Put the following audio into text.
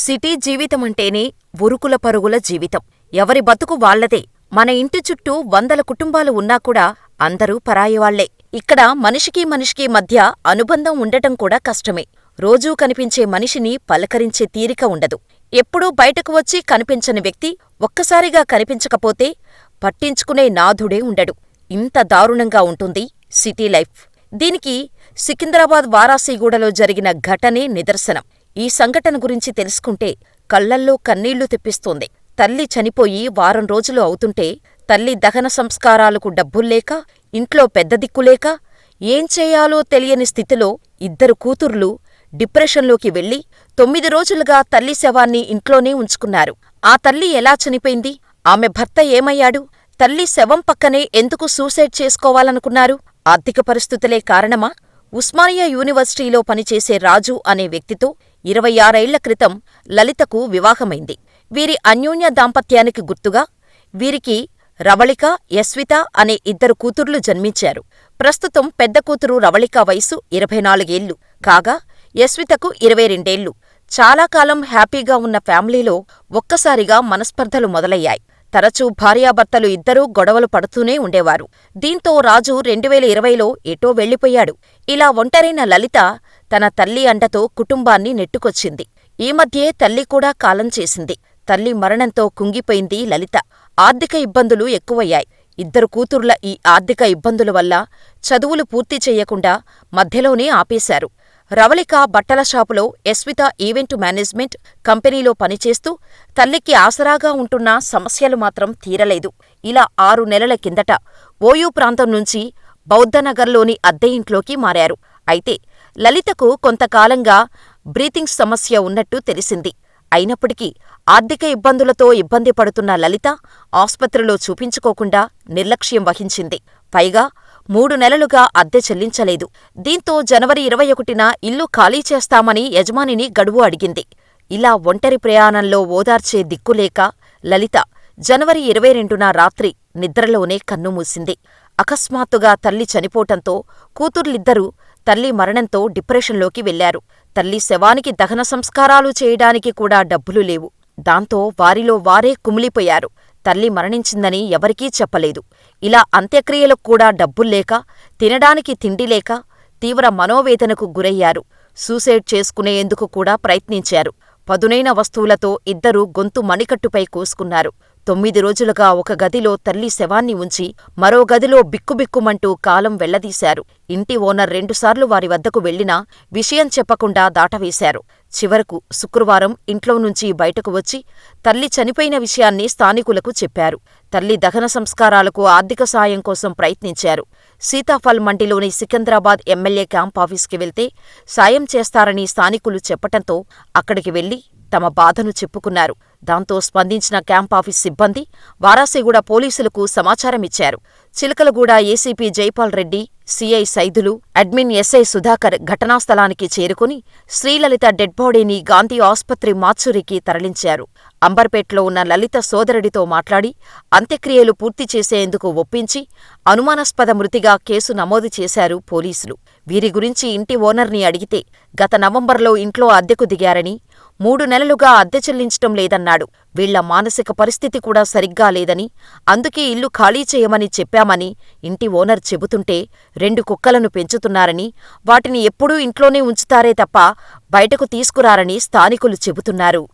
City జీవితమంటేనే ఉరుకుల పరుగుల జీవితం. ఎవరి బతుకు వాళ్లదే. మన ఇంటి చుట్టూ వందల కుటుంబాలు ఉన్నాకూడా అందరూ పరాయివాళ్లే. ఇక్కడ మనిషికి మనిషికి మధ్య అనుబంధం ఉండటం కూడా కష్టమే. రోజూ కనిపించే మనిషిని పలకరించే తీరిక ఉండదు. ఎప్పుడూ బయటకు వచ్చి కనిపించని వ్యక్తి ఒక్కసారిగా కనిపించకపోతే పట్టించుకునే నాథుడే ఉండడు. ఇంత దారుణంగా ఉంటుంది సిటీ లైఫ్. దీనికి సికింద్రాబాద్ వారాసిగూడలో జరిగిన ఘటనే నిదర్శనం. ఈ సంఘటన గురించి తెలుసుకుంటే కళ్లల్లో కన్నీళ్లు తెప్పిస్తోంది. తల్లి చనిపోయి వారం రోజులు అవుతుంటే తల్లి దహన సంస్కారాలకు డబ్బుల్లేక, ఇంట్లో పెద్ద దిక్కులేక, ఏం చేయాలో తెలియని స్థితిలో ఇద్దరు కూతుర్లు డిప్రెషన్లోకి వెళ్లి 9 రోజులుగా తల్లి శవాన్ని ఇంట్లోనే ఉంచుకున్నారు. ఆ తల్లి ఎలా చనిపోయింది? ఆమె భర్త ఏమయ్యాడు? తల్లి శవం పక్కనే ఎందుకు సూసైడ్ చేసుకోవాలనుకున్నారు? ఆర్థిక పరిస్థితులే కారణమా? ఉస్మానియా యూనివర్సిటీలో పనిచేసే రాజు అనే వ్యక్తితో 26 ఏళ్ల క్రితం లలితకు వివాహమైంది. వీరి అన్యోన్య దాంపత్యానికి గుర్తుగా వీరికి రవళిక, యస్విత అనే ఇద్దరు కూతుర్లు జన్మించారు. ప్రస్తుతం పెద్ద కూతురు రవళిక వయసు 24 ఏళ్లు కాగా, యస్వితకు 22 ఏళ్లు. చాలా కాలం హ్యాపీగా ఉన్న ఫ్యామిలీలో ఒక్కసారిగా మనస్పర్ధలు మొదలయ్యాయి. తరచూ భార్యాభర్తలు ఇద్దరూ గొడవలు పడుతూనే ఉండేవారు. దీంతో రాజు 2020లో ఎటో వెళ్లిపోయాడు. ఇలా ఒంటరైన లలిత తన తల్లి అండతో కుటుంబాన్ని నెట్టుకొచ్చింది. ఈ మధ్యే తల్లి కూడా కాలం చేసింది. తల్లి మరణంతో కుంగిపోయింది లలిత. ఆర్థిక ఇబ్బందులు ఎక్కువయ్యాయి. ఇద్దరు కూతుర్ల ఈ ఆర్థిక ఇబ్బందుల వల్ల చదువులు పూర్తి చెయ్యకుండా మధ్యలోనే ఆపేశారు. రవళిక బట్టల షాపులో, యస్విత ఈవెంటు మేనేజ్మెంట్ కంపెనీలో పనిచేస్తూ తల్లికి ఆసరాగా ఉంటున్నా సమస్యలు మాత్రం తీరలేదు. ఇలా 6 నెలల కిందట ఓయూ ప్రాంతం నుంచి బౌద్ధనగర్లోని అద్దె ఇంట్లోకి మారారు. అయితే లలితకు కొంతకాలంగా బ్రీతింగ్ సమస్య ఉన్నట్టు తెలిసింది. అయినప్పటికీ ఆర్థిక ఇబ్బందులతో ఇబ్బంది పడుతున్న లలిత ఆస్పత్రిలో చూపించుకోకుండా నిర్లక్ష్యం వహించింది. పైగా 3 నెలలుగా అద్దె చెల్లించలేదు. దీంతో జనవరి 21న ఇల్లు ఖాళీ చేస్తామని యజమానిని గడువు అడిగింది. ఇలా ఒంటరి ప్రయాణంలో ఓదార్చే దిక్కులేక లలిత జనవరి 22న రాత్రి నిద్రలోనే కన్నుమూసింది. అకస్మాత్తుగా తల్లి చనిపోవటంతో కూతుర్లిద్దరూ తల్లి మరణంతో డిప్రెషన్లోకి వెళ్లారు. తల్లి శవానికి దహన సంస్కారాలు చేయడానికి కూడా డబ్బులు లేవు. దాంతో వారిలో వారే కుమిలిపోయారు. తల్లి మరణించిందని ఎవరికీ చెప్పలేదు. ఇలా అంత్యక్రియలకు కూడా డబ్బుల్లేక, తినడానికి తిండిలేక తీవ్ర మనోవేదనకు గురయ్యారు. సూసైడ్ చేసుకునేందుకు కూడా ప్రయత్నించారు. పదునైన వస్తువులతో ఇద్దరూ గొంతు మణికట్టుపై కోసుకున్నారు. 9 రోజులుగా ఒక గదిలో తల్లి శవాన్ని ఉంచి మరో గదిలో బిక్కుబిక్కుమంటూ కాలం వెళ్లదీశారు. ఇంటి ఓనర్ 2 సార్లు వారి వద్దకు వెళ్లినా విషయం చెప్పకుండా దాటవేశారు. చివరకు శుక్రవారం ఇంట్లో నుంచి బయటకు వచ్చి తల్లి చనిపోయిన విషయాన్ని స్థానికులకు చెప్పారు. తల్లి దహన సంస్కారాలకు ఆర్థిక సాయం కోసం ప్రయత్నించారు. సీతాఫల్ మండిలోని సికింద్రాబాద్ ఎమ్మెల్యే క్యాంపాఫీస్కి వెళ్తే సాయం చేస్తారని స్థానికులు చెప్పటంతో అక్కడికి వెళ్లి తమ బాధను చెప్పుకున్నారు. దాంతో స్పందించిన క్యాంపాఫీస్ సిబ్బంది వారాసిగూడ పోలీసులకు సమాచారమిచ్చారు. Chilkalguda ACP Jaipal Reddy, CI Saidulu, admin SI Sudhakar ఘటనాస్థలానికి చేరుకుని శ్రీలలిత డెడ్ బాడీని గాంధీ ఆస్పత్రి మార్చురీకి తరలించారు. అంబర్పేట్లో ఉన్న లలిత సోదరుడితో మాట్లాడి అంత్యక్రియలు పూర్తి చేసేందుకు ఒప్పించి అనుమానాస్పద మృతిగా కేసు నమోదు చేశారు పోలీసులు. వీరి గురించి ఇంటి ఓనర్ని అడిగితే గత నవంబర్లో ఇంట్లో అద్దెకు దిగారని, 3 నెలలుగా అద్దె చెల్లించటం లేదన్నాడు. వీళ్ల మానసిక పరిస్థితి కూడా సరిగ్గా లేదని, అందుకే ఇల్లు ఖాళీ చేయమని చెప్పామని ఇంటి ఓనర్ చెబుతుంటే 2 కుక్కలను పెంచుతున్నారని, వాటిని ఎప్పుడూ ఇంట్లోనే ఉంచుతారే తప్ప బయటకు తీసుకురారని స్థానికులు చెబుతున్నారు.